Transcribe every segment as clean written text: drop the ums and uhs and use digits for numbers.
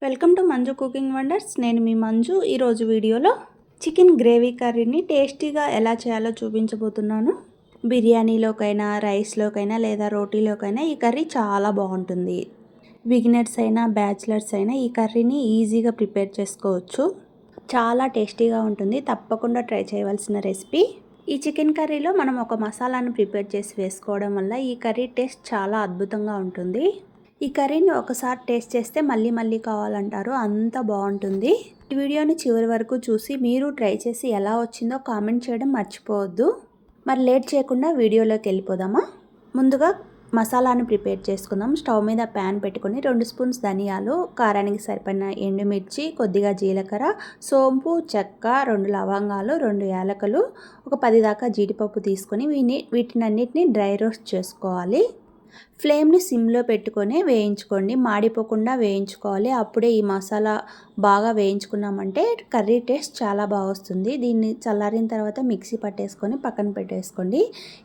Welcome to Manju cooking wonders. నేను మీ మంజు. ఈరోజు వీడియోలో చికెన్ గ్రేవీ కర్రీని టేస్టీగా ఎలా చేయాలో చూపించబోతున్నాను. బిర్యానీలోకైనా, రైస్లోకైనా లేదా రోటీలోకైనా ఈ కర్రీ చాలా బాగుంటుంది. బిగినర్స్ అయినా, బ్యాచిలర్స్ అయినా ఈ కర్రీని ఈజీగా ప్రిపేర్ చేసుకోవచ్చు. చాలా టేస్టీగా ఉంటుంది. తప్పకుండా ట్రై చేయవలసిన రెసిపీ. ఈ చికెన్ కర్రీలో మనం ఒక మసాలాను ప్రిపేర్ చేసి వేసుకోవడం వల్ల ఈ కర్రీ టేస్ట్ చాలా అద్భుతంగా ఉంటుంది. ఈ కర్రీని ఒకసారి టేస్ట్ చేస్తే మళ్ళీ మళ్ళీ కావాలంటారు, అంత బాగుంటుంది. ఈ వీడియోని చివరి వరకు చూసి మీరు ట్రై చేసి ఎలా వచ్చిందో కామెంట్ చేయడం మర్చిపోవద్దు. మరి లేట్ చేయకుండా వీడియోలోకి వెళ్ళిపోదామా. ముందుగా మసాలాను ప్రిపేర్ చేసుకుందాం. స్టవ్ మీద ప్యాన్ పెట్టుకొని 2 స్పూన్స్ ధనియాలు, కారానికి సరిపడిన ఎండుమిర్చి, కొద్దిగా జీలకర్ర, సోంపు, చెక్క, 2 లవంగాలు, 2 యాలకులు, ఒక 10 దాకా జీడిపప్పు తీసుకొని వీటినన్నిటిని డ్రై రోస్ట్ చేసుకోవాలి. ఫ్లేమ్ని సిమ్లో పెట్టుకొని వేయించుకోండి. మాడిపోకుండా వేయించుకోవాలి. అప్పుడే ఈ మసాలా బాగా వేయించుకున్నామంటే కర్రీ టేస్ట్ చాలా బాగా వస్తుంది. దీన్ని చల్లారిన తర్వాత మిక్సీ పట్టేసుకొని పక్కన పెట్టేసుకోండి.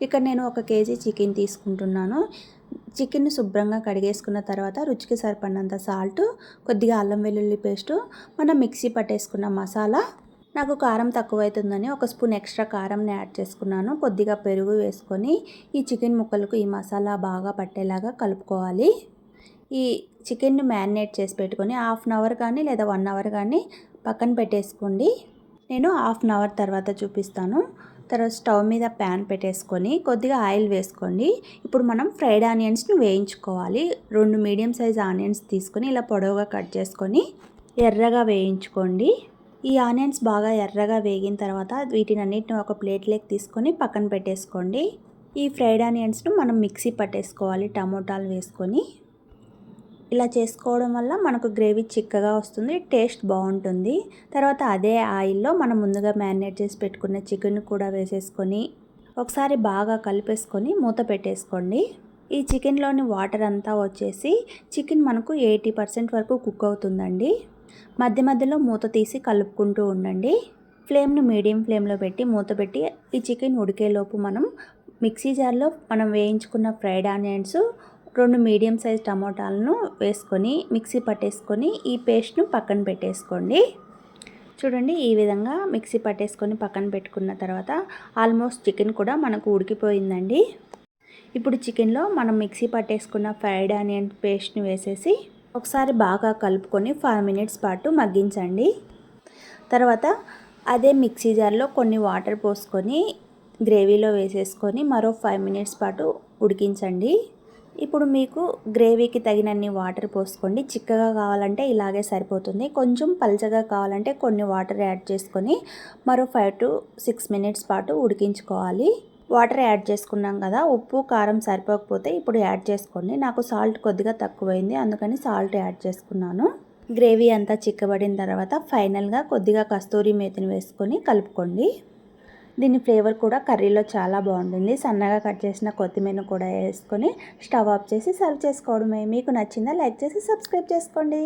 ఇక్కడ నేను 1 కేజీ చికెన్ తీసుకుంటున్నాను. చికెన్ని శుభ్రంగా కడిగేసుకున్న తర్వాత రుచికి సరిపడినంత సాల్ట్, కొద్దిగా అల్లం వెల్లుల్లి పేస్టు, మనం మిక్సీ పట్టేసుకున్న మసాలా. నాకు కారం తక్కువైతుందని 1 స్పూన్ ఎక్స్ట్రా కారంని యాడ్ చేసుకున్నాను. కొద్దిగా పెరుగు వేసుకొని ఈ చికెన్ ముక్కలకు ఈ మసాలా బాగా పట్టేలాగా కలుపుకోవాలి. ఈ చికెన్ను మ్యారినేట్ చేసి పెట్టుకొని హాఫ్ అన్ అవర్ కానీ లేదా 1 అవర్ కానీ పక్కన పెట్టేసుకోండి. నేను హాఫ్ అన్ అవర్ తర్వాత చూపిస్తాను. తర్వాత స్టవ్ మీద ప్యాన్ పెట్టేసుకొని కొద్దిగా ఆయిల్ వేసుకోండి. ఇప్పుడు మనం ఫ్రైడ్ ఆనియన్స్ని వేయించుకోవాలి. 2 మీడియం సైజ్ ఆనియన్స్ తీసుకొని ఇలా పొడవుగా కట్ చేసుకొని ఎర్రగా వేయించుకోండి. ఈ ఆనియన్స్ బాగా ఎర్రగా వేగిన తర్వాత వీటినన్నిటిని ఒక ప్లేట్లోకి తీసుకొని పక్కన పెట్టేసుకోండి. ఈ ఫ్రైడ్ ఆనియన్స్ను మనం మిక్సీ పట్టేసుకోవాలి టమోటాలు వేసుకొని. ఇలా చేసుకోవడం వల్ల మనకు గ్రేవీ చిక్కగా వస్తుంది, టేస్ట్ బాగుంటుంది. తర్వాత అదే ఆయిల్లో మనం ముందుగా మ్యారినేట్ చేసి పెట్టుకున్న చికెన్ కూడా వేసేసుకొని ఒకసారి బాగా కలిపేసుకొని మూత పెట్టేసుకోండి. ఈ చికెన్లోని వాటర్ అంతా వచ్చేసి చికెన్ మనకు 80% వరకు కుక్ అవుతుందండి. మధ్య మధ్యలో మూత తీసి కలుపుకుంటూ ఉండండి. ఫ్లేమ్ను మీడియం ఫ్లేమ్లో పెట్టి మూత పెట్టి ఈ చికెన్ ఉడికేలోపు మనం మిక్సీ జార్లో మనం వేయించుకున్న ఫ్రైడ్ ఆనియన్స్, 2 మీడియం సైజ్ టమోటాలను వేసుకొని మిక్సీ పట్టేసుకొని ఈ పేస్ట్ను పక్కన పెట్టేసుకోండి. చూడండి, ఈ విధంగా మిక్సీ పట్టేసుకొని పక్కన పెట్టుకున్న తర్వాత ఆల్మోస్ట్ చికెన్ కూడా మనకు ఉడికిపోయిందండి. ఇప్పుడు చికెన్లో మనం మిక్సీ పట్టేసుకున్న ఫ్రైడ్ ఆనియన్ పేస్ట్ని వేసేసి ఒకసారి బాగా కలుపుకొని 5 మినిట్స్ పాటు మగ్గించండి. తర్వాత అదే మిక్సీ జార్లో కొన్ని వాటర్ పోసుకొని గ్రేవీలో వేసేసుకొని మరో 5 మినిట్స్ పాటు ఉడికించండి. ఇప్పుడు మీకు గ్రేవీకి తగినన్ని వాటర్ పోసుకోండి. చిక్కగా కావాలంటే ఇలాగే సరిపోతుంది. కొంచెం పల్చగా కావాలంటే కొన్ని వాటర్ యాడ్ చేసుకొని మరో 5 to 6 మినిట్స్ పాటు ఉడికించుకోవాలి. వాటర్ యాడ్ చేసుకున్నాం కదా, ఉప్పు కారం సరిపోకపోతే ఇప్పుడు యాడ్ చేసుకోండి. నాకు సాల్ట్ కొద్దిగా తక్కువైంది, అందుకని సాల్ట్ యాడ్ చేసుకున్నాను. గ్రేవీ అంతా చిక్కబడిన తర్వాత ఫైనల్గా కొద్దిగా కస్తూరి మేతిని వేసుకొని కలుపుకోండి. దీని ఫ్లేవర్ కూడా కర్రీలో చాలా బాగుంటుంది. సన్నగా కట్ చేసిన కొత్తిమీర కూడా వేసుకొని స్టవ్ ఆఫ్ చేసి సర్వ్ చేసుకోవడమే. మీకు నచ్చిందా? లైక్ చేసి సబ్స్క్రైబ్ చేసుకోండి.